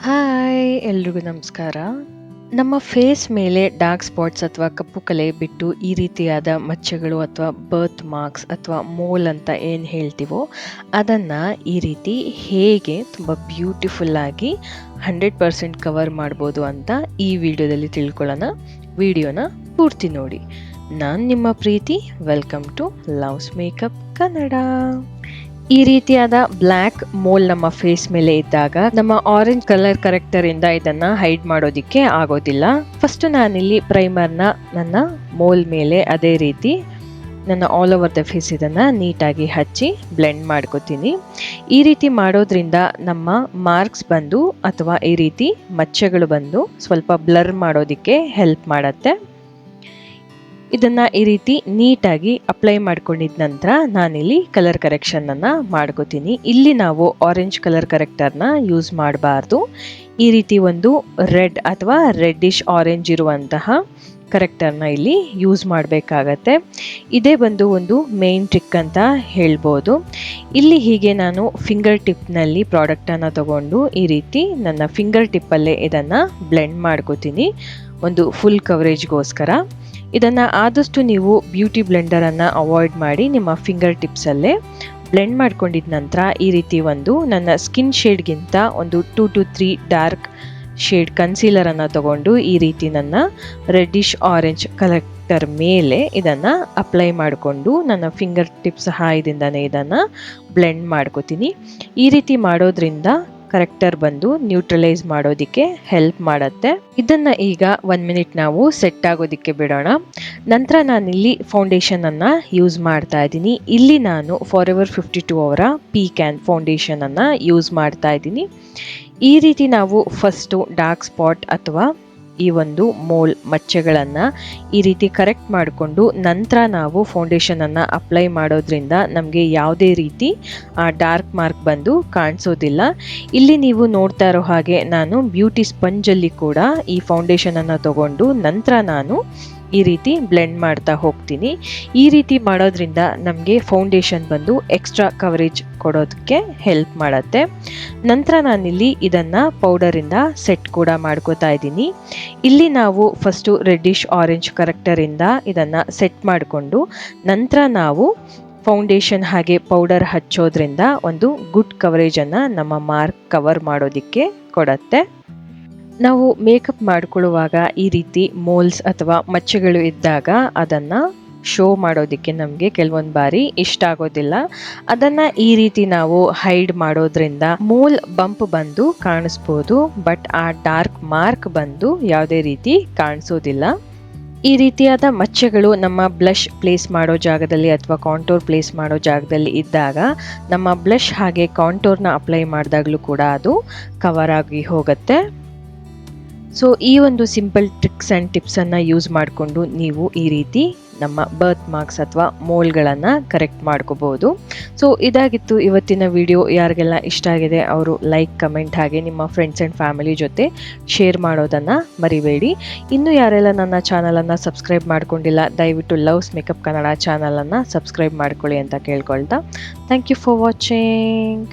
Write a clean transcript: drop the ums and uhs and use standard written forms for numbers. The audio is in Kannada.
ಹಾಯ್ ಎಲ್ರಿಗೂ ನಮಸ್ಕಾರ. ನಮ್ಮ ಫೇಸ್ ಮೇಲೆ ಡಾರ್ಕ್ ಸ್ಪಾಟ್ಸ್ ಅಥವಾ ಕಪ್ಪು ಕಲೆ ಬಿಟ್ಟು ಈ ರೀತಿಯಾದ ಮಚ್ಚೆಗಳು ಅಥವಾ ಬರ್ತ್ ಮಾರ್ಕ್ಸ್ ಅಥವಾ ಮೋಲ್ ಅಂತ ಏನು ಹೇಳ್ತೀವೋ ಅದನ್ನು ಈ ರೀತಿ ಹೇಗೆ ತುಂಬ ಬ್ಯೂಟಿಫುಲ್ ಆಗಿ 100% ಕವರ್ ಮಾಡ್ಬೋದು ಅಂತ ಈ ವಿಡಿಯೋದಲ್ಲಿ ತಿಳ್ಕೊಳ್ಳೋಣ. ವಿಡಿಯೋನ ಪೂರ್ತಿ ನೋಡಿ. ನಾನು ನಿಮ್ಮ Preethi. Welcome to love's makeup Kannada. ಈ ರೀತಿಯಾದ ಬ್ಲ್ಯಾಕ್ ಮೋಲ್ ನಮ್ಮ ಫೇಸ್ ಮೇಲೆ ಇದ್ದಾಗ ನಮ್ಮ ಆರೆಂಜ್ ಕಲರ್ ಕರೆಕ್ಟರ್ ಇಂದ ಇದನ್ನ ಹೈಡ್ ಮಾಡೋದಿಕ್ಕೆ ಆಗೋದಿಲ್ಲ. ಫಸ್ಟ್ ನಾನಿಲ್ಲಿ ಪ್ರೈಮರ್ನ ನನ್ನ ಮೋಲ್ ಮೇಲೆ ಅದೇ ರೀತಿ ನನ್ನ ಆಲ್ ಓವರ್ ದ ಫೇಸ್ ಇದನ್ನ ನೀಟಾಗಿ ಹಚ್ಚಿ ಬ್ಲೆಂಡ್ ಮಾಡ್ಕೋತೀನಿ. ಈ ರೀತಿ ಮಾಡೋದ್ರಿಂದ ನಮ್ಮ ಮಾರ್ಕ್ಸ್ ಬಂದು ಅಥವಾ ಈ ರೀತಿ ಮಚ್ಚೆಗಳು ಬಂದು ಸ್ವಲ್ಪ ಬ್ಲರ್ ಮಾಡೋದಿಕ್ಕೆ ಹೆಲ್ಪ್ ಮಾಡತ್ತೆ. ಇದನ್ನ ಈ ರೀತಿ ನೀಟಾಗಿ ಅಪ್ಲೈ ಮಾಡ್ಕೊಂಡಿದ ನಂತರ ನಾನಿಲ್ಲಿ ಕಲರ್ ಕರೆಕ್ಷನ್ ಅನ್ನ ಮಾಡ್ಕೋತೀನಿ. ಇಲ್ಲಿ ನಾವು ಆರೆಂಜ್ ಕಲರ್ ಕರೆಕ್ಟರ್ನ ಯೂಸ್ ಮಾಡಬಾರ್ದು. ಈ ರೀತಿ ಒಂದು ರೆಡ್ ಅಥವಾ ರೆಡ್ಡಿಶ್ ಆರೆಂಜ್ ಇರುವಂತಹ ಕರೆಕ್ಟರ್ನ ಇಲ್ಲಿ ಯೂಸ್ ಮಾಡಬೇಕಾಗತ್ತೆ. ಇದೇ ಬಂದು ಒಂದು ಮೇನ್ ಟ್ರಿಕ್ ಅಂತ ಹೇಳ್ಬೋದು. ಇಲ್ಲಿ ಹೀಗೆ ನಾನು ಫಿಂಗರ್ ಟಿಪ್ನಲ್ಲಿ ಪ್ರಾಡಕ್ಟನ್ನು ತಗೊಂಡು ಈ ರೀತಿ ನನ್ನ ಫಿಂಗರ್ ಟಿಪ್ಪಲ್ಲೇ ಇದನ್ನು ಬ್ಲೆಂಡ್ ಮಾಡ್ಕೋತೀನಿ ಒಂದು ಫುಲ್ ಕವರೇಜ್ಗೋಸ್ಕರ. ಇದನ್ನು ಆದಷ್ಟು ನೀವು ಬ್ಯೂಟಿ ಬ್ಲೆಂಡರನ್ನು ಅವಾಯ್ಡ್ ಮಾಡಿ ನಿಮ್ಮ ಫಿಂಗರ್ ಟಿಪ್ಸಲ್ಲೇ ಬ್ಲೆಂಡ್ ಮಾಡ್ಕೊಂಡಿದ ನಂತರ ಈ ರೀತಿ ಒಂದು ನನ್ನ ಸ್ಕಿನ್ ಶೇಡ್ಗಿಂತ ಒಂದು 2 to 3 ಡಾರ್ಕ್ ಶೇಡ್ ಕನ್ಸೀಲರನ್ನು ತಗೊಂಡು ಈ ರೀತಿ ನನ್ನ ರೆಡ್ಡಿಶ್ ಆರೆಂಜ್ ಕಲೆಕ್ಟರ್ ಮೇಲೆ ಇದನ್ನು ಅಪ್ಲೈ ಮಾಡಿಕೊಂಡು ನನ್ನ ಫಿಂಗರ್ ಟಿಪ್ ಸಹಾಯದಿಂದನೇ ಇದನ್ನು ಬ್ಲೆಂಡ್ ಮಾಡ್ಕೋತೀನಿ. ಈ ರೀತಿ ಮಾಡೋದ್ರಿಂದ ಕರೆಕ್ಟರ್ ಬಂದು ನ್ಯೂಟ್ರಲೈಸ್ ಮಾಡೋದಿಕ್ಕೆ ಹೆಲ್ಪ್ ಮಾಡುತ್ತೆ. ಇದನ್ನ ಈಗ 1 ಮಿನಿಟ್ ನಾವು ಸೆಟ್ ಆಗೋದಿಕ್ಕೆ ಬಿಡೋಣ. ನಂತರ ನಾನಿಲ್ಲಿ ಫೌಂಡೇಶನ್ ಅನ್ನ ಯೂಸ್ ಮಾಡ್ತಾ ಇದ್ದೀನಿ. ಇಲ್ಲಿ ನಾನು ಫಾರೆವರ್ 52 ಅವರ ಪೀಕ್ಯಾನ್ ಫೌಂಡೇಶನ್ ಅನ್ನ ಯೂಸ್ ಮಾಡ್ತಾ ಇದ್ದೀನಿ. ಈ ರೀತಿ ನಾವು ಫಸ್ಟು ಡಾರ್ಕ್ ಸ್ಪಾಟ್ ಅಥವಾ ಈ ಒಂದು ಮೋಲ್ ಮಚ್ಚೆಗಳನ್ನು ಈ ರೀತಿ ಕರೆಕ್ಟ್ ಮಾಡಿಕೊಂಡು ನಂತರ ನಾವು ಫೌಂಡೇಶನನ್ನು ಅಪ್ಲೈ ಮಾಡೋದ್ರಿಂದ ನಮಗೆ ಯಾವುದೇ ರೀತಿ ಡಾರ್ಕ್ ಮಾರ್ಕ್ ಬಂದು ಕಾಣಿಸೋದಿಲ್ಲ. ಇಲ್ಲಿ ನೀವು ನೋಡ್ತಾ ಇರೋ ಹಾಗೆ ನಾನು ಬ್ಯೂಟಿ ಸ್ಪಂಜಲ್ಲಿ ಕೂಡ ಈ ಫೌಂಡೇಶನನ್ನು ತಗೊಂಡು ನಂತರ ನಾನು ಈ ರೀತಿ ಬ್ಲೆಂಡ್ ಮಾಡ್ತಾ ಹೋಗ್ತೀನಿ. ಈ ರೀತಿ ಮಾಡೋದ್ರಿಂದ ನಮಗೆ ಫೌಂಡೇಶನ್ ಬಂದು ಎಕ್ಸ್ಟ್ರಾ ಕವರೇಜ್ ಕೊಡೋದಕ್ಕೆ ಹೆಲ್ಪ್ ಮಾಡುತ್ತೆ. ನಂತರ ನಾನಿಲ್ಲಿ ಇದನ್ನು ಪೌಡರಿಂದ ಸೆಟ್ ಕೂಡ ಮಾಡ್ಕೋತಾ ಇದ್ದೀನಿ. ಇಲ್ಲಿ ನಾವು ಫಸ್ಟು ರೆಡ್ಡಿಶ್ ಆರೆಂಜ್ ಕರೆಕ್ಟರಿಂದ ಇದನ್ನು ಸೆಟ್ ಮಾಡಿಕೊಂಡು ನಂತರ ನಾವು ಫೌಂಡೇಶನ್ ಹಾಗೆ ಪೌಡರ್ ಹಚ್ಚೋದ್ರಿಂದ ಒಂದು ಗುಡ್ ಕವರೇಜನ್ನು ನಮ್ಮ ಮಾರ್ಕ್ ಕವರ್ ಮಾಡೋದಕ್ಕೆ ಕೊಡತ್ತೆ. ನಾವು ಮೇಕಪ್ ಮಾಡ್ಕೊಳ್ಳುವಾಗ ಈ ರೀತಿ ಮೋಲ್ಸ್ ಅಥವಾ ಮಚ್ಚೆಗಳು ಇದ್ದಾಗ ಅದನ್ನು ಶೋ ಮಾಡೋದಕ್ಕೆ ನಮಗೆ ಕೆಲವೊಂದು ಬಾರಿ ಇಷ್ಟ ಆಗೋದಿಲ್ಲ. ಅದನ್ನು ಈ ರೀತಿ ನಾವು ಹೈಡ್ ಮಾಡೋದ್ರಿಂದ ಮೋಲ್ ಬಂಪ್ ಬಂದು ಕಾಣಿಸ್ಬೋದು, ಬಟ್ ಆ ಡಾರ್ಕ್ ಮಾರ್ಕ್ ಬಂದು ಯಾವುದೇ ರೀತಿ ಕಾಣಿಸೋದಿಲ್ಲ. ಈ ರೀತಿಯಾದ ಮಚ್ಚೆಗಳು ನಮ್ಮ ಬ್ಲಷ್ ಪ್ಲೇಸ್ ಮಾಡೋ ಜಾಗದಲ್ಲಿ ಅಥವಾ ಕಾಂಟೋರ್ ಪ್ಲೇಸ್ ಮಾಡೋ ಜಾಗದಲ್ಲಿ ಇದ್ದಾಗ ನಮ್ಮ ಬ್ಲಷ್ ಹಾಗೆ ಕಾಂಟೋರ್ನ ಅಪ್ಲೈ ಮಾಡಿದಾಗಲೂ ಕೂಡ ಅದು ಕವರ್ ಆಗಿ ಹೋಗುತ್ತೆ. ಸೊ ಈ ಒಂದು ಸಿಂಪಲ್ ಟ್ರಿಕ್ಸ್ ಆ್ಯಂಡ್ ಟಿಪ್ಸನ್ನು ಯೂಸ್ ಮಾಡಿಕೊಂಡು ನೀವು ಈ ರೀತಿ ನಮ್ಮ ಬರ್ತ್ ಮಾರ್ಕ್ಸ್ ಅಥವಾ ಮೋಲ್ಗಳನ್ನು ಕರೆಕ್ಟ್ ಮಾಡ್ಕೋಬೋದು. ಸೊ ಇದಾಗಿತ್ತು ಇವತ್ತಿನ ವಿಡಿಯೋ. ಯಾರಿಗೆಲ್ಲ ಇಷ್ಟ ಆಗಿದೆ ಅವರು ಲೈಕ್, ಕಮೆಂಟ್ ಹಾಗೆ ನಿಮ್ಮ ಫ್ರೆಂಡ್ಸ್ ಆ್ಯಂಡ್ ಫ್ಯಾಮಿಲಿ ಜೊತೆ ಶೇರ್ ಮಾಡೋದನ್ನು ಮರಿಬೇಡಿ. ಇನ್ನೂ ಯಾರೆಲ್ಲ ನನ್ನ ಚಾನಲನ್ನು ಸಬ್ಸ್ಕ್ರೈಬ್ ಮಾಡ್ಕೊಂಡಿಲ್ಲ ದಯವಿಟ್ಟು ಲವ್ಸ್ ಮೇಕಪ್ ಕನ್ನಡ ಚಾನಲನ್ನು ಸಬ್ಸ್ಕ್ರೈಬ್ ಮಾಡ್ಕೊಳ್ಳಿ ಅಂತ ಕೇಳ್ಕೊಳ್ತಾ ಥ್ಯಾಂಕ್ ಯು ಫಾರ್ ವಾಚಿಂಗ್.